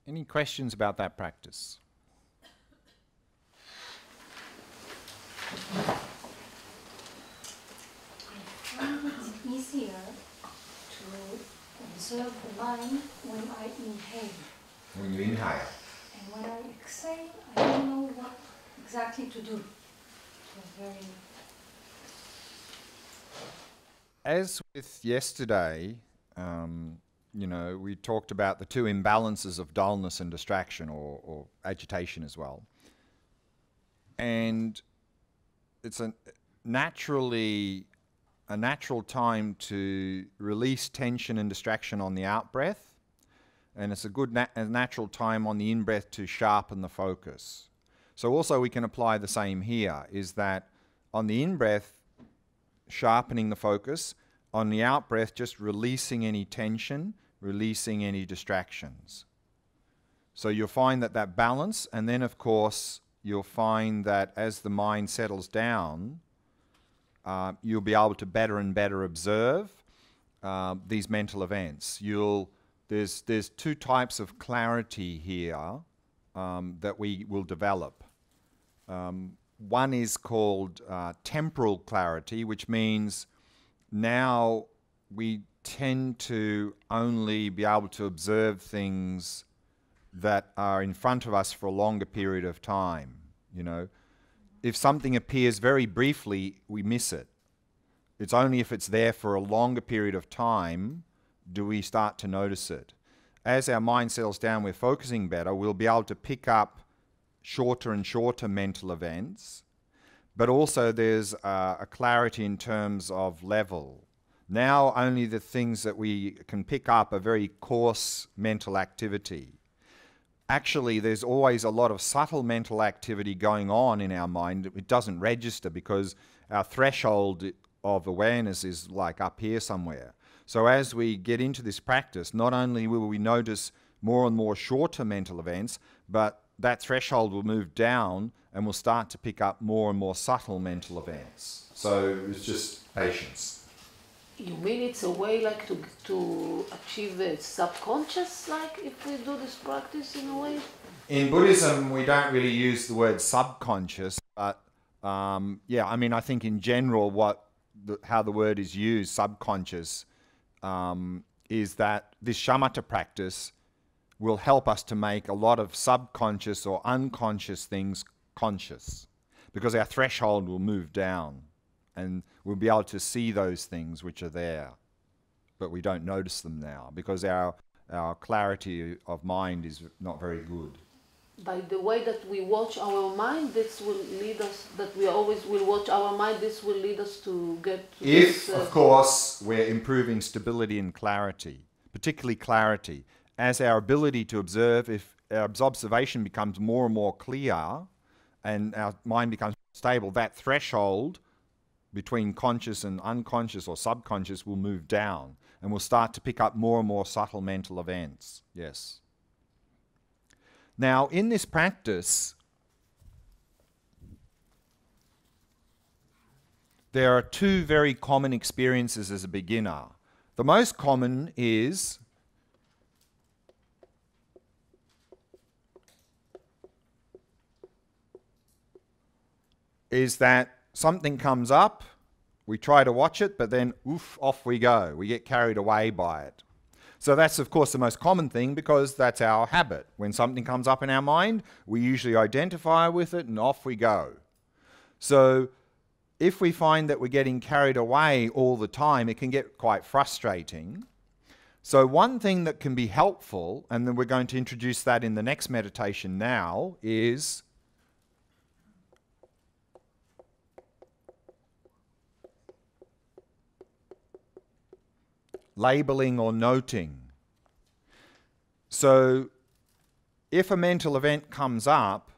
Any questions about that practice? I find it easier to observe the mind when I inhale. When you inhale. And when I exhale, I don't know what exactly to do. As with yesterday, you know, we talked about the two imbalances of dullness and distraction, or agitation as well. And it's a natural time to release tension and distraction on the out-breath, and it's a good natural time on the in-breath to sharpen the focus. So also we can apply the same here, is that on the in-breath, sharpening the focus, on the out-breath, just releasing any tension, releasing any distractions. So you'll find that balance, and then of course you'll find that as the mind settles down, you'll be able to better and better observe these mental events. There's two types of clarity here that we will develop. One is called temporal clarity, which means now we tend to only be able to observe things that are in front of us for a longer period of time. You know, if something appears very briefly, we miss it. It's only if it's there for a longer period of time do we start to notice it. As our mind settles down, we're focusing better, we'll be able to pick up shorter and shorter mental events, but also there's a clarity in terms of level. Now only the things that we can pick up are very coarse mental activity. Actually, there's always a lot of subtle mental activity going on in our mind. It doesn't register because our threshold of awareness is like up here somewhere. So as we get into this practice, not only will we notice more and more shorter mental events, but that threshold will move down and we'll start to pick up more and more subtle mental events. So it's just patience. You mean it's a way like to achieve the subconscious, like if we do this practice in a way? In Buddhism, we don't really use the word subconscious, but yeah, I mean, I think in general how the word is used, subconscious, is that this Shamata practice will help us to make a lot of subconscious or unconscious things conscious, because our threshold will move down and we'll be able to see those things which are there, but we don't notice them now because our clarity of mind is not very good. By the way that we watch our mind, this will lead us, that we always will watch our mind, this will lead us to get to if, this, of course, we're improving stability and clarity, particularly clarity. As our ability to observe, if our observation becomes more and more clear and our mind becomes stable, that threshold between conscious and unconscious or subconscious will move down and we'll start to pick up more and more subtle mental events. Yes. Now, in this practice, there are two very common experiences as a beginner. The most common is that something comes up, we try to watch it, but then oof, off we go. We get carried away by it. So that's, of course, the most common thing because that's our habit. When something comes up in our mind, we usually identify with it and off we go. So if we find that we're getting carried away all the time, it can get quite frustrating. So one thing that can be helpful, and then we're going to introduce that in the next meditation now, is labeling or noting. So if a mental event comes up,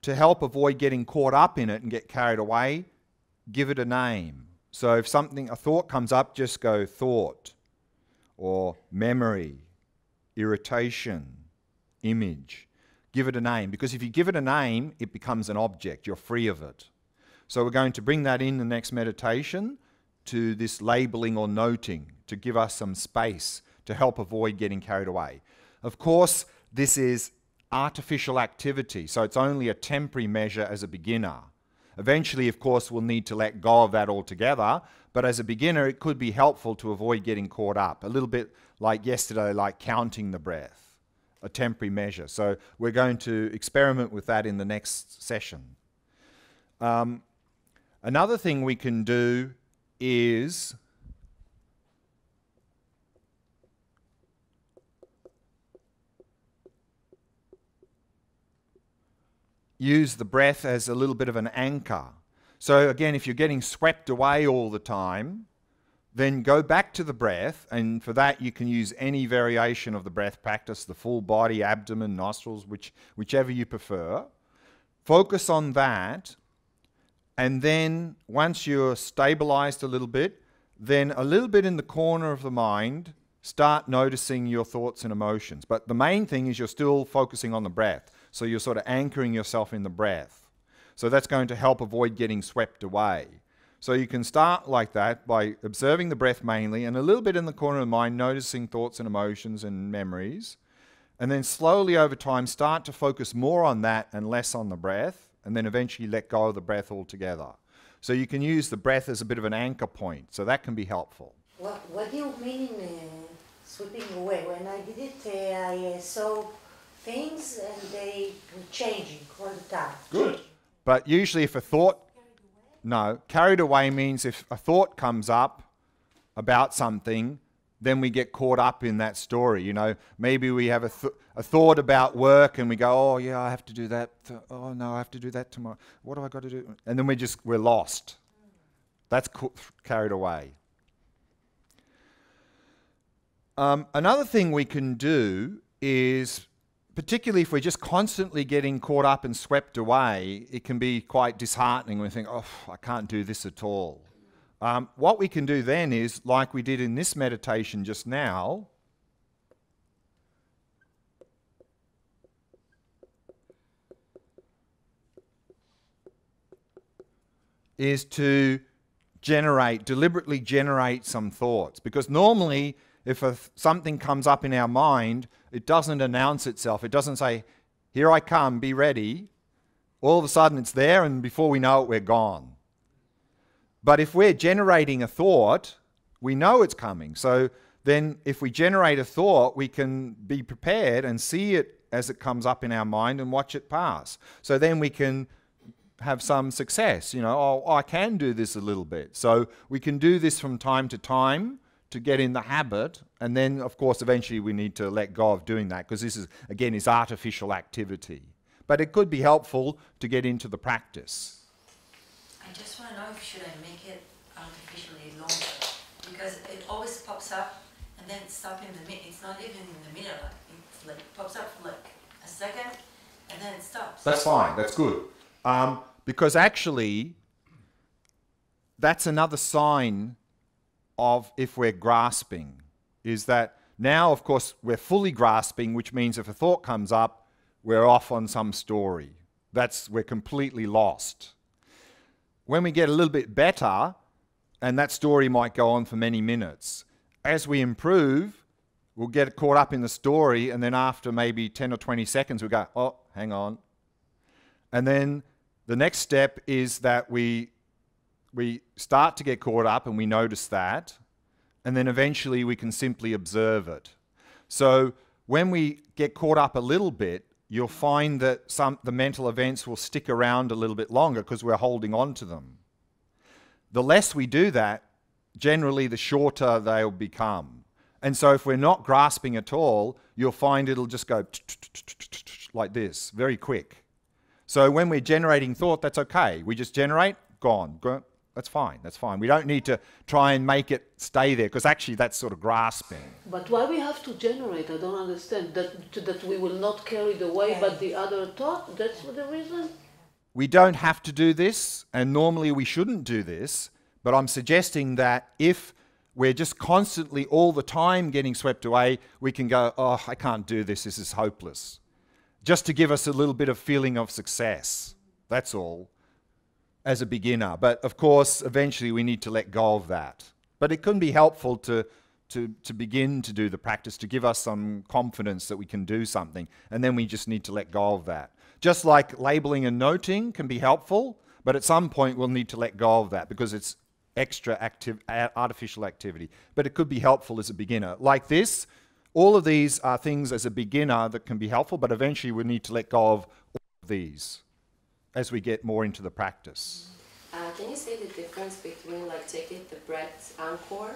to help avoid getting caught up in it and get carried away, give it a name. So if a thought comes up, just go thought, or memory, irritation, image. Give it a name, because if you give it a name, it becomes an object. You're free of it. So we're going to bring that in the next meditation to this labeling or noting to give us some space to help avoid getting carried away. Of course, this is artificial activity, so it's only a temporary measure as a beginner. Eventually, of course, we'll need to let go of that altogether, but as a beginner, it could be helpful to avoid getting caught up. A little bit like yesterday, like counting the breath, a temporary measure. So we're going to experiment with that in the next session. Another thing we can do is use the breath as a little bit of an anchor. So again, if you're getting swept away all the time, then go back to the breath, and for that you can use any variation of the breath practice, the full body, abdomen, nostrils, whichever you prefer. Focus on that, and then once you're stabilized a little bit, then a little bit in the corner of the mind, start noticing your thoughts and emotions. But the main thing is you're still focusing on the breath. So you're sort of anchoring yourself in the breath. So that's going to help avoid getting swept away. So you can start like that by observing the breath mainly, and a little bit in the corner of the mind, noticing thoughts and emotions and memories. And then slowly over time, start to focus more on that and less on the breath, and then eventually let go of the breath altogether. So you can use the breath as a bit of an anchor point. So that can be helpful. What do you mean sweeping away? When I did it, I saw things and they were changing all the time. Good. But usually if a thought... No, carried away means if a thought comes up about something, then we get caught up in that story. You know, maybe we have a thought about work and we go, oh yeah, I have to do that. Oh no, I have to do that tomorrow. What do I got to do? And then we're lost. That's carried away. Another thing we can do is, particularly if we're just constantly getting caught up and swept away, it can be quite disheartening when we think, oh, I can't do this at all. What we can do then is, like we did in this meditation just now, is to deliberately generate some thoughts. Because normally, if something comes up in our mind, it doesn't announce itself. It doesn't say, here I come, be ready. All of a sudden it's there, and before we know it, we're gone. But if we're generating a thought, we know it's coming. So then if we generate a thought, we can be prepared and see it as it comes up in our mind and watch it pass. So then we can have some success. You know, oh, I can do this a little bit. So we can do this from time to time to get in the habit, and then of course eventually we need to let go of doing that, because this is, again, is artificial activity. But it could be helpful to get into the practice. I just want to know, should I make it artificially longer? Because it always pops up and then it stops in the middle. It's not even in the middle. It's like pops up for like a second and then it stops. That's fine. That's good. Because actually, that's another sign of if we're grasping, is that now, of course, we're fully grasping, which means if a thought comes up, we're off on some story. We're completely lost. When we get a little bit better, and that story might go on for many minutes, as we improve, we'll get caught up in the story, and then after maybe 10 or 20 seconds, we go, oh, hang on. And then the next step is that we start to get caught up and we notice that, and then eventually we can simply observe it. So when we get caught up a little bit, you'll find that the mental events will stick around a little bit longer because we're holding on to them. The less we do that, generally the shorter they'll become. And so if we're not grasping at all, you'll find it'll just go like this, very quick. So when we're generating thought, that's okay. We just generate, gone. That's fine, that's fine. We don't need to try and make it stay there, because actually that's sort of grasping. But why we have to generate? I don't understand. That we will not carry the way, but the other thought, that's the reason? We don't have to do this, and normally we shouldn't do this, but I'm suggesting that if we're just constantly all the time getting swept away, we can go, oh, I can't do this, this is hopeless. Just to give us a little bit of feeling of success, that's all, as a beginner. But of course, eventually we need to let go of that. But it can be helpful to to begin to do the practice, to give us some confidence that we can do something, and then we just need to let go of that. Just like labeling and noting can be helpful, but at some point we'll need to let go of that because it's extra artificial activity. But it could be helpful as a beginner. Like this, all of these are things as a beginner that can be helpful, but eventually we need to let go of all of these as we get more into the practice. Can you say the difference between like taking the breath anchor?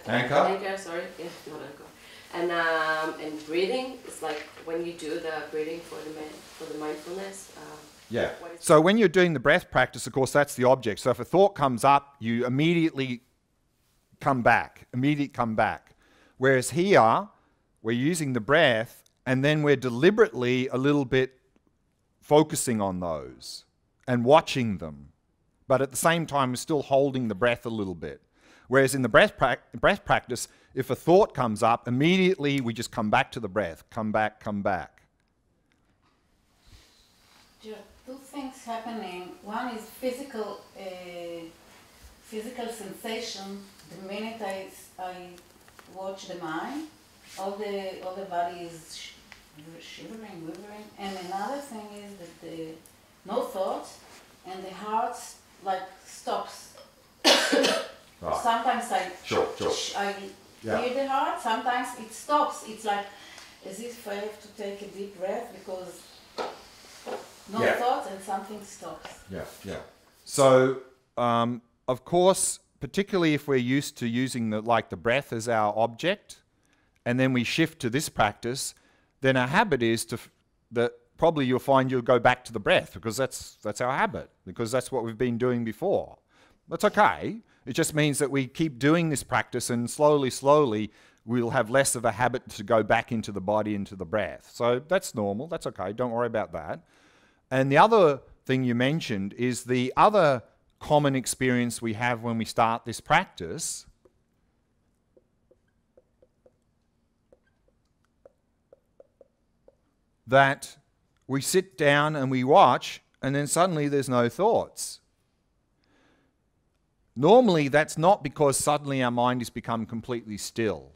Anchor? Sorry, yeah, not anchor. And breathing. It's like when you do the breathing for the mindfulness. Yeah. So when you're doing the breath practice, of course, that's the object. So if a thought comes up, you immediately come back. Whereas here, we're using the breath, and then we're deliberately a little bit focusing on those and watching them. But at the same time, we're still holding the breath a little bit. Whereas in the breath practice, if a thought comes up, immediately we just come back to the breath. Come back, come back. There are two things happening. One is physical sensation. The minute I watch the mind, all the body is shivering, quivering. And another thing is that the no thought and the heart like stops. Right. Sometimes I Yeah. hear the heart. Sometimes it stops. It's like as if I have to take a deep breath because no thought and something stops. Yeah. So, of course, particularly if we're used to using the breath as our object, and then we shift to this practice, then our habit is that probably you'll find you'll go back to the breath because that's our habit, because that's what we've been doing before. That's okay. It just means that we keep doing this practice, and slowly we'll have less of a habit to go back into the body, into the breath. So that's normal. That's okay. Don't worry about that. And the other thing you mentioned is the other common experience we have when we start this practice, that we sit down and we watch, and then suddenly there's no thoughts. Normally, that's not because suddenly our mind has become completely still.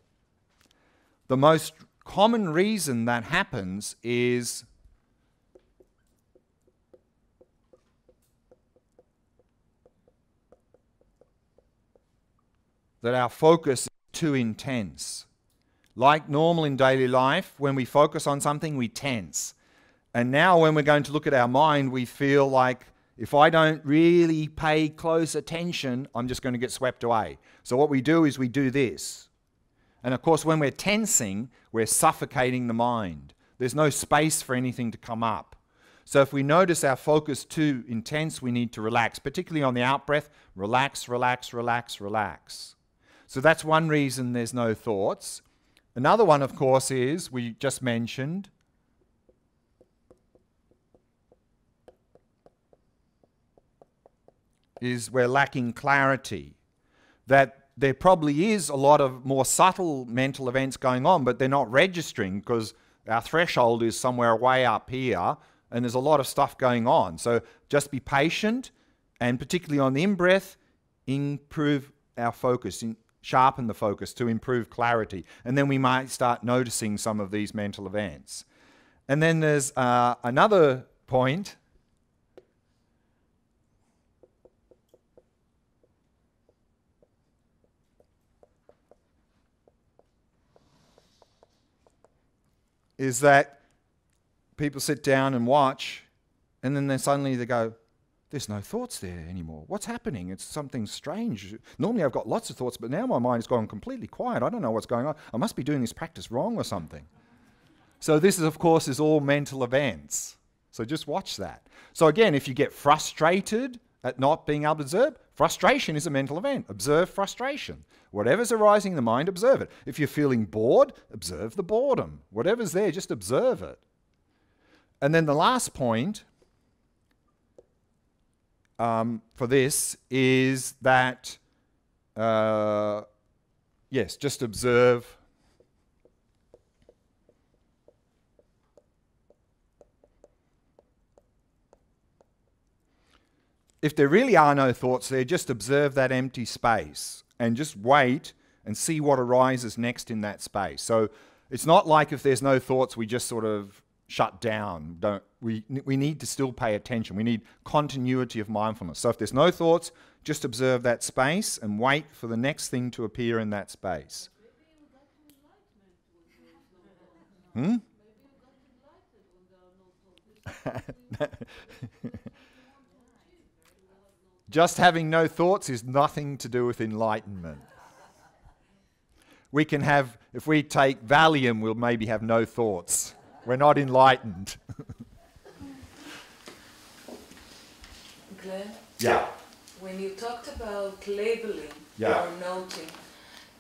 The most common reason that happens is that our focus is too intense. Like normal in daily life, when we focus on something, we tense. And now when we're going to look at our mind, we feel like if I don't really pay close attention, I'm just going to get swept away. So what we do is we do this. And of course, when we're tensing, we're suffocating the mind. There's no space for anything to come up. So if we notice our focus too intense, we need to relax, particularly on the out-breath. Relax, relax, relax, relax. So that's one reason there's no thoughts. Another one, of course, is, we just mentioned, is we're lacking clarity. That there probably is a lot of more subtle mental events going on, but they're not registering because our threshold is somewhere way up here, and there's a lot of stuff going on. So just be patient, and particularly on the in-breath, improve our focus, sharpen the focus to improve clarity. And then we might start noticing some of these mental events. And then there's another point. Is that people sit down and watch, and then suddenly they go, there's no thoughts there anymore. What's happening? It's something strange. Normally I've got lots of thoughts, but now my mind has gone completely quiet. I don't know what's going on. I must be doing this practice wrong or something. So this, of course, is all mental events. So just watch that. So again, if you get frustrated at not being able to observe, frustration is a mental event. Observe frustration. Whatever's arising in the mind, observe it. If you're feeling bored, observe the boredom. Whatever's there, just observe it. And then the last point for this is that, yes, just observe. If there really are no thoughts there, just observe that empty space and just wait and see what arises next in that space. So it's not like if there's no thoughts, we just sort of shut down. We need to still pay attention. We need continuity of mindfulness. So if there's no thoughts, just observe that space and wait for the next thing to appear in that space. Hmm? Just having no thoughts is nothing to do with enlightenment. We can have, if we take Valium, we'll maybe have no thoughts. We're not enlightened. Glenn? Yeah. When you talked about labeling Yeah. or noting,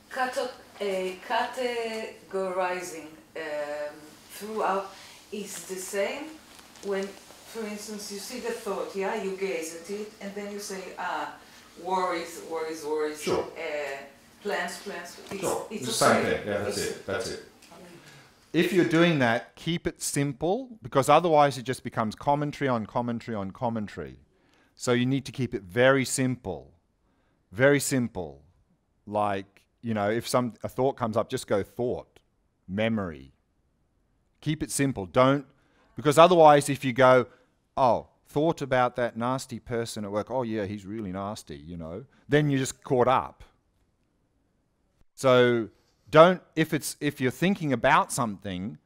categorizing throughout is the same when, for instance, you see the thought, yeah, you gaze at it, and then you say, worries, Sure. plans. Sure. It's the same thing. Yeah, that's it. If you're doing that, keep it simple, because otherwise it just becomes commentary on commentary on commentary. So you need to keep it very simple. Very simple. Like, you know, if a thought comes up, just go thought, memory. Keep it simple. Don't, because otherwise if you go, oh, thought about that nasty person at work, oh yeah, he's really nasty, you know, then you're just caught up. So don't, if you're thinking about something,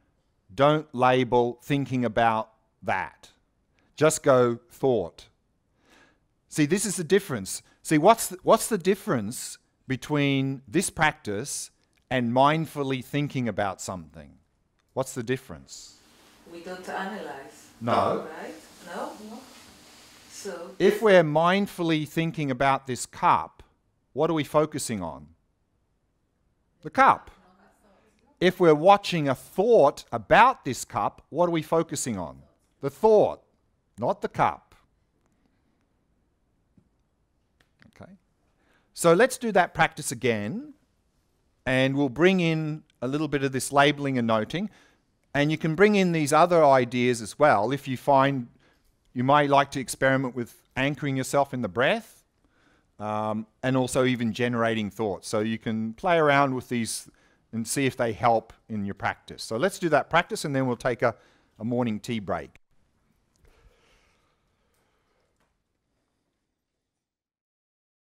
don't label thinking about that. Just go thought. See, this is the difference. See, what's the difference between this practice and mindfully thinking about something? What's the difference? We don't analyze. No. Right? No? So If we're mindfully thinking about this cup, what are we focusing on? The cup. If we're watching a thought about this cup, what are we focusing on? The thought, not the cup. Okay. So let's do that practice again, and we'll bring in a little bit of this labeling and noting, and you can bring in these other ideas as well if you find you might like to experiment with anchoring yourself in the breath, and also even generating thoughts. So you can play around with these and see if they help in your practice. So let's do that practice, and then we'll take a morning tea break.